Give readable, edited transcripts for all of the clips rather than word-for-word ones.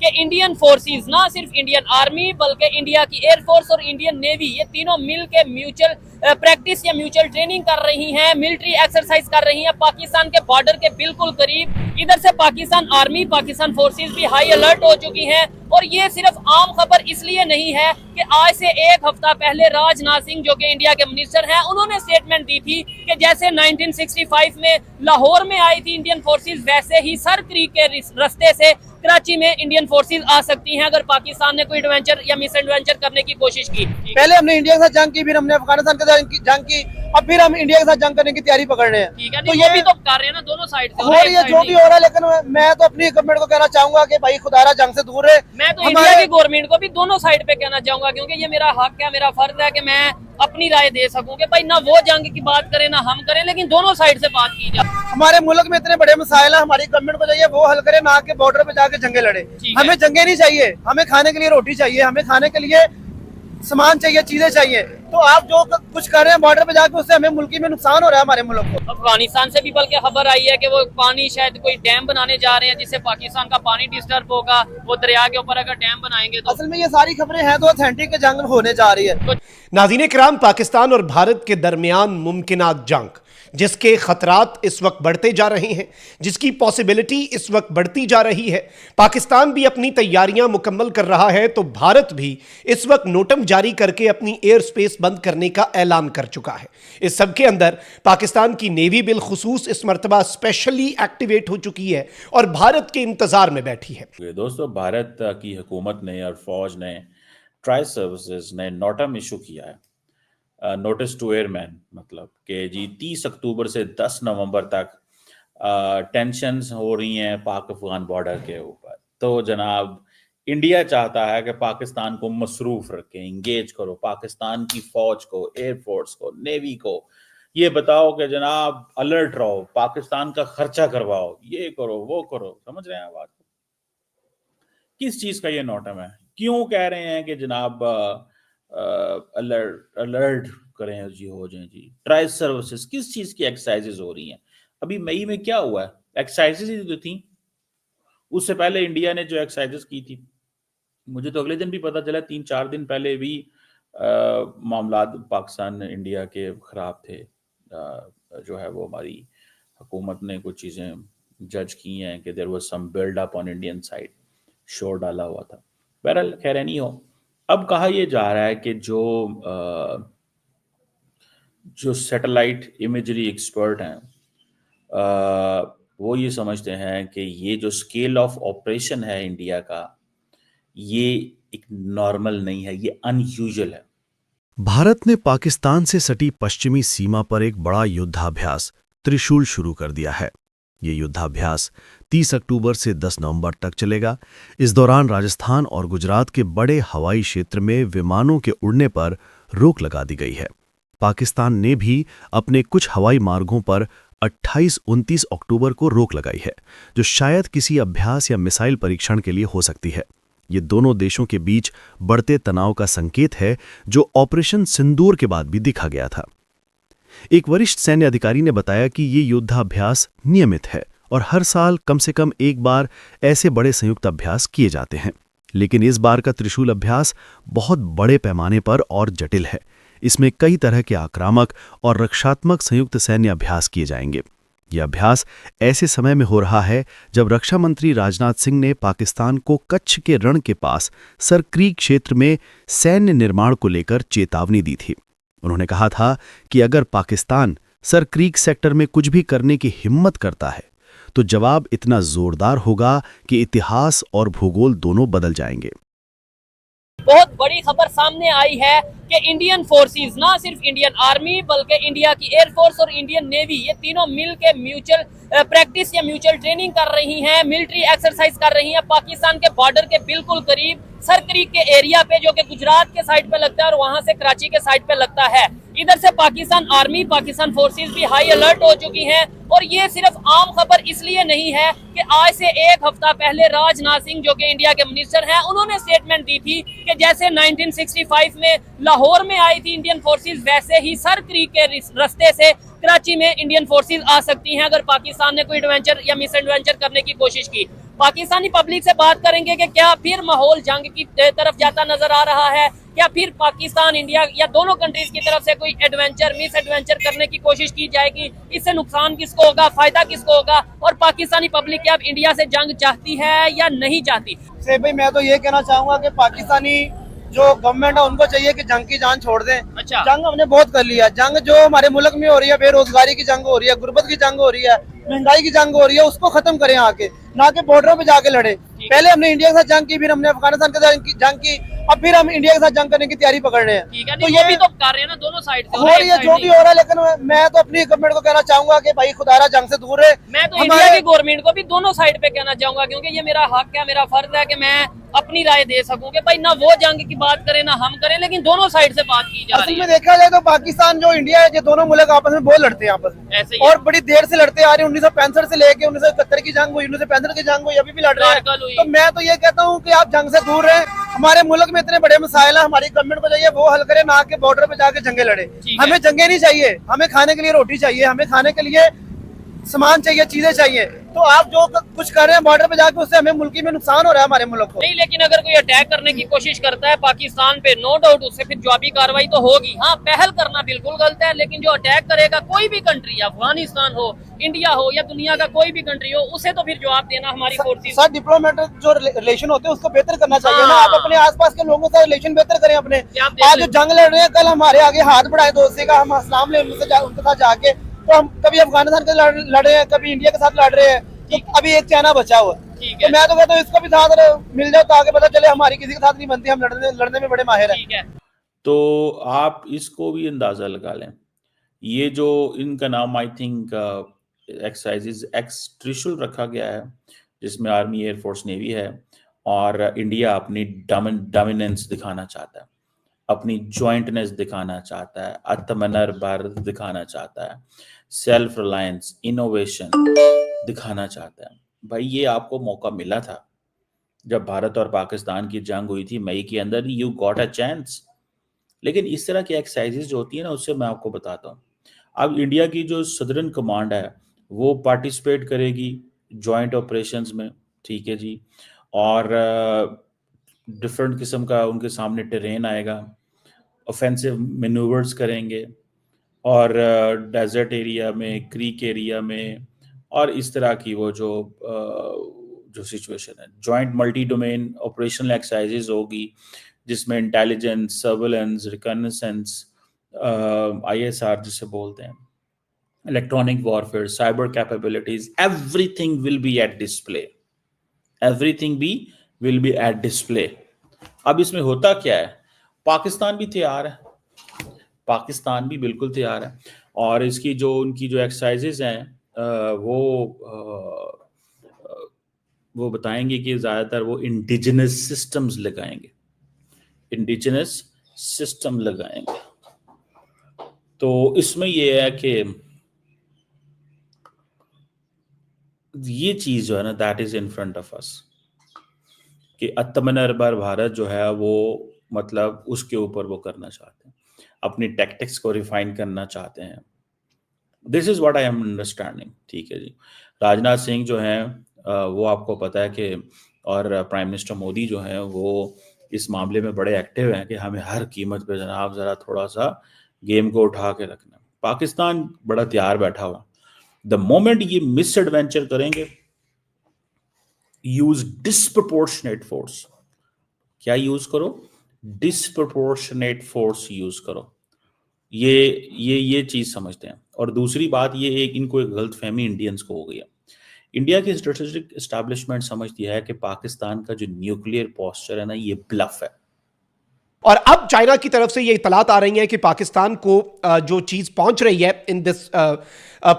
कि Indian forces, ना सिर्फ इंडियन आर्मी बल्कि इंडिया की एयरफोर्स और इंडियन नेवी, ये तीनों मिल के म्यूचुअल प्रैक्टिस या म्यूचुअल ट्रेनिंग कर रही हैं, मिलिट्री एक्सरसाइज कर रही हैं पाकिस्तान के बॉर्डर के बिल्कुल करीब। इधर से पाकिस्तान आर्मी, पाकिस्तान फोर्सेस भी हाई अलर्ट हो चुकी हैं। और ये सिर्फ आम खबर इसलिए नहीं है कि आज से एक हफ्ता पहले राजनाथ सिंह, जो कि इंडिया के मिनिस्टर हैं, उन्होंने स्टेटमेंट दी थी कि जैसे 1965 में लाहौर में आई थी इंडियन फोर्सेस, वैसे ही सर क्रीक के रास्ते से कराची में इंडियन फोर्सेस आ सकती हैं अगर पाकिस्तान ने कोई एडवेंचर या मिस एडवेंचर करने की कोशिश की। पहले हमने इंडिया के साथ जंग की, फिर हमने अफगानिस्तान के साथ जंग की, अब फिर हम इंडिया के साथ जंग करने की तैयारी पकड़ रहे हैं। ठीक है, तो ये भी तो कर रहे हैं ना, दोनों साइड से हो रही है, जो भी हो रहा है। लेकिन मैं तो अपनी गवर्नमेंट को कहना चाहूंगा कि भाई खुदारा जंग से दूर रहे। मैं तो इंडिया की गवर्नमेंट को भी दोनों साइड पे कहना चाहूंगा, क्योंकि ये मेरा हक है, मेरा फर्ज है कि मैं अपनी राय दे सकूं कि भाई ना वो जंग की बात करें ना हम करें, लेकिन दोनों साइड से बात की जाए। हमारे मुल्क में इतने बड़े मसाइल है, हमारी गवर्नमेंट को चाहिए वो हल करे, ना के बॉर्डर पे जाके जंगे लड़े। हमें जंगे नहीं चाहिए, हमें खाने के लिए रोटी चाहिए, हमें खाने के लिए सामान चाहिए, चीजें चाहिए। तो आप जो कुछ कर रहे हैं बॉर्डर पे जाके, उससे हमें मुल्की में नुकसान हो रहा है हमारे मुल्क को। अफगानिस्तान से भी बल्कि खबर आई है कि वो पानी शायद कोई डैम बनाने जा रहे हैं जिससे पाकिस्तान का पानी डिस्टर्ब होगा, वो दरिया के ऊपर अगर डैम बनाएंगे तो। असल में ये सारी खबरें हैं तो ऑथेंटिक जंग होने जा रही है। नाज़रीन किराम, पाकिस्तान और भारत के दरमियान मुमकिनात जंग, जिसके खतरात इस वक्त बढ़ते जा रहे हैं, जिसकी पॉसिबिलिटी इस वक्त बढ़ती जा रही है। पाकिस्तान भी अपनी तैयारियां मुकम्मल कर रहा है तो भारत भी इस वक्त नोटम जारी करके अपनी एयर स्पेस बंद करने का ऐलान कर चुका है। इस सब के अंदर पाकिस्तान की नेवी बिलखुसूस इस मरतबा स्पेशली एक्टिवेट हो चुकी है और भारत के इंतजार में बैठी है। दोस्तों, भारत की हुकूमत ने और फौज ने, ट्राई सर्विसेज ने नोटम इशू किया है, नोटिस टू एयरमैन, मतलब कि जी 30 अक्टूबर से 10 नवंबर तक टेंशन्स हो रही हैं पाक अफगान बॉर्डर के ऊपर। तो जनाब इंडिया चाहता है कि पाकिस्तान को मसरूफ रखे, इंगेज करो पाकिस्तान की फौज को, एयरफोर्स को, नेवी को। ये बताओ कि जनाब अलर्ट रहो, पाकिस्तान का खर्चा करवाओ, ये करो वो करो। समझ रहे हैं आप बात? किस चीज का ये नोटम है? क्यों कह रहे हैं कि जनाब अलर्ट करें जी, हो जाए जी। ट्राई सर्विसेज किस चीज की एक्सरसाइजेज हो रही हैं? अभी मई में क्या हुआ है? एक्सरसाइजेज ही तो थी। उससे पहले इंडिया ने जो एक्सरसाइजेज की थी, मुझे तो अगले दिन भी पता चला, 3-4 दिन पहले भी मामला पाकिस्तान इंडिया के खराब थे। जो है वो हमारी हुकूमत ने कुछ चीजें जज की हैं कि there was some build up on Indian side, शोर डाला हुआ था। बहरहाल खैर नहीं हो। अब कहा यह जा रहा है कि जो सैटेलाइट इमेजरी एक्सपर्ट हैं, वो ये समझते हैं कि ये जो स्केल ऑफ ऑपरेशन है इंडिया का, ये एक नॉर्मल नहीं है, ये अनयूजुअल है। भारत ने पाकिस्तान से सटी पश्चिमी सीमा पर एक बड़ा युद्धाभ्यास त्रिशूल शुरू कर दिया है। ये युद्धाभ्यास 30 अक्टूबर से 10 नवंबर तक चलेगा। इस दौरान राजस्थान और गुजरात के बड़े हवाई क्षेत्र में विमानों के उड़ने पर रोक लगा दी गई है। पाकिस्तान ने भी अपने कुछ हवाई मार्गों पर 28-29 अक्टूबर को रोक लगाई है, जो शायद किसी अभ्यास या मिसाइल परीक्षण के लिए हो सकती है। ये दोनों देशों के बीच बढ़ते तनाव का संकेत है, जो ऑपरेशन सिंदूर के बाद भी दिखा गया था। एक वरिष्ठ सैन्य अधिकारी ने बताया कि ये युद्धाभ्यास नियमित है और हर साल कम से कम एक बार ऐसे बड़े संयुक्त अभ्यास किए जाते हैं। लेकिन इस बार का त्रिशूल अभ्यास बहुत बड़े पैमाने पर और जटिल है। इसमें कई तरह के आक्रामक और रक्षात्मक संयुक्त सैन्य अभ्यास किए जाएंगे। यह अभ्यास ऐसे समय में हो रहा है जब रक्षा मंत्री राजनाथ सिंह ने पाकिस्तान को कच्छ के रण के पास सर क्रीक क्षेत्र में सैन्य निर्माण को लेकर चेतावनी दी थी। उन्होंने कहा था कि अगर पाकिस्तान सर क्रीक सेक्टर में कुछ भी करने की हिम्मत करता है तो जवाब इतना जोरदार होगा कि इतिहास और भूगोल दोनों बदल जाएंगे। बहुत बड़ी खबर सामने आई है कि इंडियन फोर्सेस, ना सिर्फ इंडियन आर्मी बल्कि इंडिया की एयरफोर्स और इंडियन नेवी, ये तीनों मिल के म्यूचुअल प्रैक्टिस या म्यूचुअल ट्रेनिंग कर रही हैं, मिलिट्री एक्सरसाइज कर रही हैं पाकिस्तान के बॉर्डर के बिल्कुल करीब, सर क्रीक के एरिया पे, जो कि गुजरात के साइड पे लगता है और वहां से कराची के साइड पे लगता है। इधर से पाकिस्तान आर्मी, पाकिस्तान फोर्सेस भी हाई अलर्ट हो चुकी हैं। और ये सिर्फ आम खबर इसलिए नहीं है कि आज से एक हफ्ता पहले राजनाथ सिंह, जो कि इंडिया के मिनिस्टर हैं, उन्होंने स्टेटमेंट दी थी कि जैसे 1965 में लाहौर में आई थी इंडियन फोर्सेस, वैसे ही सर क्रीक के रास्ते से कराची में इंडियन फोर्सेस आ सकती हैं अगर पाकिस्तान ने कोई एडवेंचर या मिस एडवेंचर करने की कोशिश की। पाकिस्तानी पब्लिक से बात करेंगे कि क्या फिर माहौल जंग की तरफ जाता नजर आ रहा है, क्या फिर पाकिस्तान इंडिया या दोनों कंट्रीज की तरफ से कोई एडवेंचर मिस एडवेंचर करने की कोशिश की जाएगी, इससे नुकसान किसको होगा, फायदा किसको होगा, और पाकिस्तानी पब्लिक क्या अब इंडिया से जंग चाहती है या नहीं चाहती। से भाई मैं तो ये कहना चाहूंगा कि पाकिस्तानी जो गवर्नमेंट है उनको चाहिए कि जंग की जान छोड़ दें। अच्छा। जंग हमने बहुत कर लिया, जंग जो हमारे मुल्क में हो रही है, बेरोजगारी की जंग हो रही है, गुर्बत की जंग हो रही है, महंगाई की जंग हो रही है, उसको खत्म करें आके, ना कि बॉर्डरों पे जाके लड़े। पहले हमने इंडिया के साथ जंग की, फिर हमने अफगानिस्तान के साथ जंग की, अब फिर हम इंडिया के साथ जंग करने की तैयारी पकड़ रहे हैं। तो ये भी तो कर रहे हैं ना, दोनों साइड से हो रही है, जो भी हो रहा है, लेकिन मैं तो अपनी गवर्नमेंट को कहना चाहूंगा कि भाई खुदारा जंग से दूर रहे। मैं तो इंडिया की गवर्नमेंट को भी दोनों साइड पे कहना चाहूंगा, क्योंकि ये मेरा हक है, मेरा फर्ज है कि मैं अपनी राय दे सकूं कि भाई ना वो जंग की बात करें ना हम करें, लेकिन दोनों साइड से बात की जा रही असल में है। देखा जाए तो पाकिस्तान जो इंडिया है, ये दोनों मुल्क आपस में बहुत लड़ते हैं आपस में, ऐसे ही और बड़ी देर से लड़ते आ रहे हैं। 1965 से लेके 1971 की जंग हुई, 1965 की जंग हुई, अभी भी लड़ रहे कारगिल हुई। हैं। तो मैं तो ये कहता हूँ कि आप जंग से दूर रहें। हमारे मुल्क में इतने बड़े मसाइल हैं, हमारी गवर्नमेंट को चाहिए वो हल करे, ना कि बॉर्डर पे जाके जंगे लड़े। ठीक है। हमें जंगे नहीं चाहिए, हमें खाने के लिए रोटी चाहिए, हमें खाने के लिए सामान चाहिए, चीजें चाहिए। तो आप जो कुछ कर रहे हैं बॉर्डर पे जाके, उससे हमें मुल्की में नुकसान हो रहा है, हमारे मुल्क को। नहीं, लेकिन अगर कोई अटैक करने की कोशिश करता है पाकिस्तान पे, नो डाउट उससे फिर जवाबी कार्रवाई तो होगी। हाँ, पहल करना बिल्कुल गलत है, लेकिन जो अटैक करेगा कोई भी कंट्री, अफगानिस्तान हो, इंडिया हो या दुनिया का कोई भी कंट्री हो, उसे तो फिर जवाब देना हमारी फोर्सेस। सर, डिप्लोमेटिक जो रिलेशन होते हैं उसको बेहतर करना चाहिए ना। हाँ। आप अपने आसपास के लोगों से रिलेशन बेहतर करें अपने। क्या आप देख आज लें। जो जंग लड़ रहे हैं, कल हमारे आगे हाथ बढ़ाए दोस्ती का, हम अस्सलाम ले उनके साथ जाके, तो हम कभी अफगानिस्तान के लड़ रहे हैं, कभी इंडिया के साथ लड़ रहे हैं, तो अभी एक चाइना बचा हुआ है। ठीक तो है। मैं तो कहता हूँ इसको भी साथ मिल जाओ, ताकि पता चले हमारी किसी के साथ नहीं बनती, हम लड़ने में बड़े माहिर हैं। ठीक है। तो आप इसको भी अंदाजा लगा लें, ये जो इनका नाम आई थिंक एक्सरसाइजेज एक्स त्रिशूल रखा गया है, जिसमें आर्मी, एयरफोर्स, नेवी है, और इंडिया अपनी डोमिनेंस दिखाना चाहता है, अपनी जॉइंटनेस दिखाना चाहता है, आत्मनिर्भर दिखाना चाहता है, सेल्फ रिलायंस, इनोवेशन दिखाना चाहता है। भाई ये आपको मौका मिला था जब भारत और पाकिस्तान की जंग हुई थी मई के अंदर, यू गॉट अ चांस। लेकिन इस तरह की एक्सरसाइजेज जो होती है ना, उससे मैं आपको बताता हूँ, अब इंडिया की जो सदर्न कमांड है वो पार्टिसिपेट करेगी जॉइंट ऑपरेशंस में, ठीक है जी, और डिफरेंट किस्म का उनके सामने टेरेन आएगा, ऑफेंसिव मैन्यूवर्स करेंगे, और डेजर्ट एरिया में, क्रीक एरिया में, और इस तरह की वो जो सिचुएशन है, joint multi domain operational exercises होगी, जिसमें इंटेलिजेंस, सर्वेलेंस, रिकॉग्निसेंस, ISR जिसे बोलते हैं, electronic warfare, cyber capabilities, everything will be at display, everything भी विल बी एट डिस्प्ले। अब इसमें होता क्या है, पाकिस्तान भी तैयार है, पाकिस्तान भी बिल्कुल तैयार है, और इसकी जो उनकी जो एक्सरसाइजेज हैं वो बताएंगे कि ज़्यादातर वो इंडिजिनस सिस्टम्स लगाएंगे, इंडिजिनस सिस्टम लगाएंगे। तो इसमें ये है कि ये चीज़ जो है ना, that is in front of us, कि आत्मनिर्भर भारत जो है वो मतलब उसके ऊपर वो करना चाहते हैं, अपनी टैक्टिक्स को रिफाइन करना चाहते हैं। This is what I am understanding, ठीक है जी। राजनाथ सिंह जो हैं वो आपको पता है कि, और प्राइम मिनिस्टर मोदी जो हैं वो इस मामले में बड़े एक्टिव हैं कि हमें हर कीमत पे जनाब ज़रा थोड़ा सा गेम को उठा के रखना। पाकिस्तान बड़ा तैयार बैठा हुआ, द मोमेंट ये मिस एडवेंचर करेंगे, यूज डिस्प्रपोर्शनेट फोर्स। क्या यूज करो? डिस्प्रपोर्शनेट फोर्स यूज करो। ये चीज समझते हैं। और दूसरी बात ये एक इनको एक गलतफहमी इंडियंस को हो गई है। इंडिया की स्ट्रेटेजिक एस्टैब्लिशमेंट समझती है कि पाकिस्तान का जो न्यूक्लियर पोस्चर है ना, ये ब्लफ है। और अब चाइना की तरफ से ये इतलात आ रही हैं कि पाकिस्तान को जो चीज पहुंच रही है in this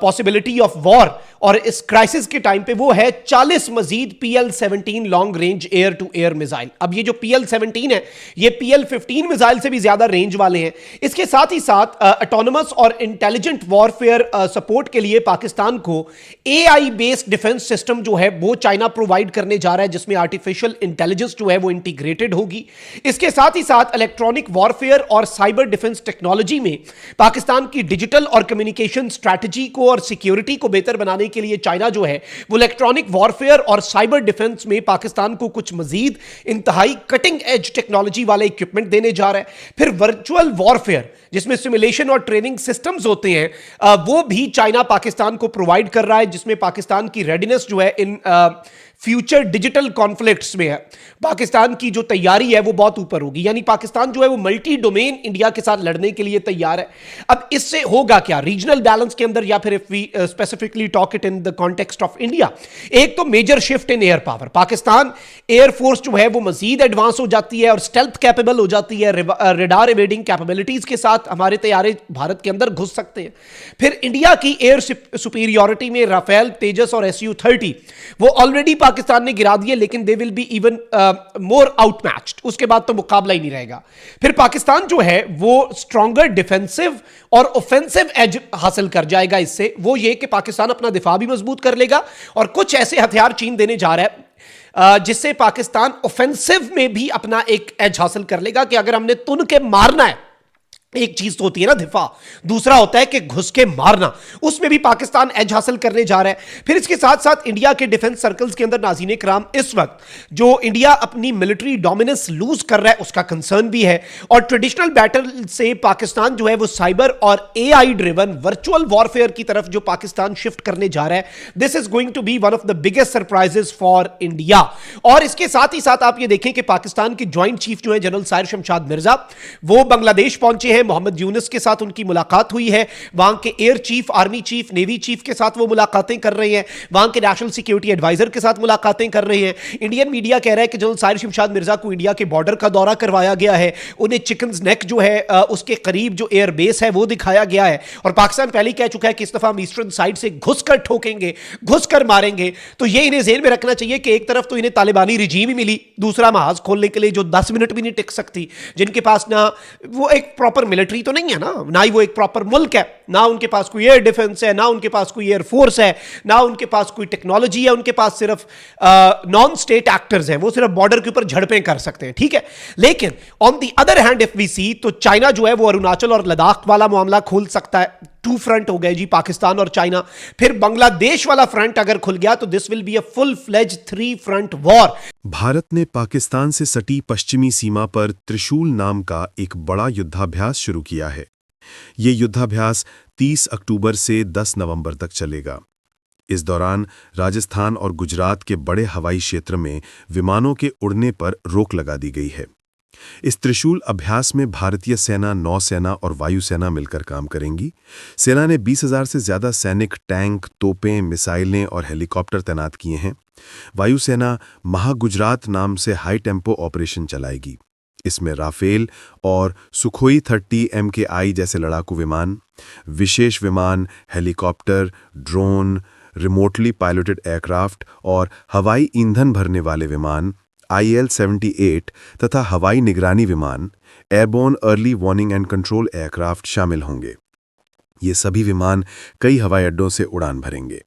possibility of war और इस क्राइसिस के टाइम पे, वो है 40 मजीद PL-17 long range air to air missile. अब ये जो PL-17 है, ये PL-15 मिसाइल से भी ज्यादा रेंज वाले हैं। इसके साथ ही साथ ऑटोनमस और इंटेलिजेंट वॉरफेयर सपोर्ट के लिए पाकिस्तान को AI बेस्ड डिफेंस सिस्टम जो है वो चाइना प्रोवाइड करने जा रहा है, जिसमें आर्टिफिशियल इंटेलिजेंस जो है वो इंटीग्रेटेड होगी। इसके साथ ही साथ इलेक्ट्रॉनिक वॉरफेयर और साइबर डिफेंस टेक्नोलॉजी में पाकिस्तान की डिजिटल और कम्युनिकेशन स्ट्रैटेजी को और सिक्योरिटी को बेहतर बनाने के लिए चाइना जो है वो इलेक्ट्रॉनिक वॉरफेयर और साइबर डिफेंस में पाकिस्तान को कुछ मजीद इंतहाई कटिंग एज टेक्नोलॉजी वाले इक्विपमेंट देने जा रहा है। फिर वर्चुअल वॉरफेयर जिसमें सिमुलेशन और ट्रेनिंग सिस्टम्स होते हैं, वो भी चाइना पाकिस्तान को प्रोवाइड कर रहा है, जिसमें पाकिस्तान की रेडीनेस जो है इन फ्यूचर डिजिटल कॉन्फ्लिक्ट्स में है, पाकिस्तान की जो तैयारी है वो बहुत ऊपर होगी। यानी पाकिस्तान जो है वो मल्टी डोमेन इंडिया के साथ लड़ने के लिए तैयार है। अब इससे होगा क्या रीजनल बैलेंस के अंदर, या फिर if we specifically talk it in the context of India, एक तो major shift in air power. Pakistan air force जो है वो मजीद एडवांस हो जाती है और स्टेल्थ कैपेबल हो जाती है, रेडार एवेडिंग कैपेबिलिटीज के साथ हमारे तैयारे भारत के अंदर घुस सकते हैं। फिर इंडिया की एयर सुपीरियोरिटी में राफेल, तेजस और SU-30 वो ऑलरेडी पाकिस्तान ने गिरा दिए, लेकिन they will be even more outmatched. उसके बाद तो मुकाबला ही नहीं रहेगा। फिर पाकिस्तान जो है वो स्ट्रॉन्गर डिफेंसिव और ऑफेंसिव एज हासिल कर जाएगा। इससे वो ये कि पाकिस्तान अपना दिफा भी मजबूत कर लेगा और कुछ ऐसे हथियार चीन देने जा रहा है जिससे पाकिस्तान ऑफेंसिव में भी अपना एक एज हासिल कर लेगा कि अगर हमने तुन के मारना है, एक चीज तो होती है ना दिफा, दूसरा होता है कि घुस के मारना, उसमें भी पाकिस्तान एज हासिल करने जा रहा है। फिर इसके साथ साथ इंडिया के डिफेंस सर्कल्स के अंदर नाज़रीन कराम इस वक्त जो इंडिया अपनी मिलिट्री डोमिनेंस लूज कर रहा है उसका कंसर्न भी है, और ट्रेडिशनल बैटल से पाकिस्तान जो है वो साइबर और AI ड्रिवन वर्चुअल वॉरफेयर की तरफ जो पाकिस्तान शिफ्ट करने जा रहा है, this is going to be one of the biggest surprises for India. और इसके साथ ही साथ आप ये देखें कि पाकिस्तान के ज्वाइंट चीफ जो है जनरल साहिर शमशाद मिर्जा, वो बांग्लादेश पहुंचे हैं, मोहम्मद यूनुस के साथ उनकी मुलाकात हुई है, वहां के air chief, army chief, navy chief के साथ वो मुलाकातें कर रहे हैं, वहां के नेशनल सिक्योरिटी एडवाइजर के साथ मुलाकातें कर रहे हैं। इंडियन मीडिया कह रहा है कि जनरल साहिर शमशाद मिर्जा को इंडिया के बॉर्डर का दौरा करवाया गया है, उन्हें चिकन्स नेक जो है उसके करीब जो एयर बेस है वो दिखाया गया है, और पाकिस्तान पहले ही कह चुका है कि इस दफा हम ईस्टर्न साइड से घुसकर ठोकेंगे, घुसकर मारेंगे। तो ये इन्हें जेहन में रखना चाहिए कि एक तरफ तो इन्हें तालिबानी रिजीम ही मिली, दूसरा महाज खोलने के लिए जो 10 मिनट भी नहीं टिक सकती, जिनके पास ना वो एक प्रॉपर मिलिट्री तो नहीं है ना ही वो एक प्रॉपर मुल्क है, ना उनके पास कोई एयर डिफेंस है, ना उनके पास कोई एयर फोर्स है, ना उनके पास कोई टेक्नोलॉजी है, उनके पास सिर्फ नॉन स्टेट एक्टर्स हैं, वो सिर्फ बॉर्डर के ऊपर झड़पें कर सकते हैं, ठीक है। लेकिन on the other hand if we see, तो चाइना जो है वो अरुणाचल और लद्दाख वाला मामला खोल सकता है। 2 फ्रंट हो गए जी, पाकिस्तान और चाइना। फिर बांग्लादेश वाला फ्रंट अगर खुल गया तो this will be a full fledge 3 front war. Bharat ने पाकिस्तान से सटी पश्चिमी सीमा पर त्रिशूल नाम का एक बड़ा युद्धाभ्यास शुरू किया है। ये युद्धाभ्यास 30 अक्टूबर से 10 नवंबर तक चलेगा। इस दौरान राजस्थान और गुजरात के बड़े हवाई क्षेत्र में विमानों के उड़ने पर रोक लगा दी गई है। इस त्रिशूल अभ्यास में भारतीय सेना, नौसेना और वायुसेना मिलकर काम करेंगी। सेना ने 20,000 से ज्यादा सैनिक, टैंक, तोपें, मिसाइलें और हेलीकॉप्टर तैनात किए हैं। वायुसेना महागुजरात नाम से हाई टेम्पो ऑपरेशन चलाएगी। इसमें राफेल और सुखोई 30 MKI जैसे लड़ाकू विमान, विशेष विमान, helicopter, drone, remotely piloted aircraft और हवाई ईंधन भरने वाले विमान, IL-78 तथा हवाई निगरानी विमान, airborne early warning and control aircraft शामिल होंगे। ये सभी विमान कई हवाई अड्डों से उड़ान भरेंगे।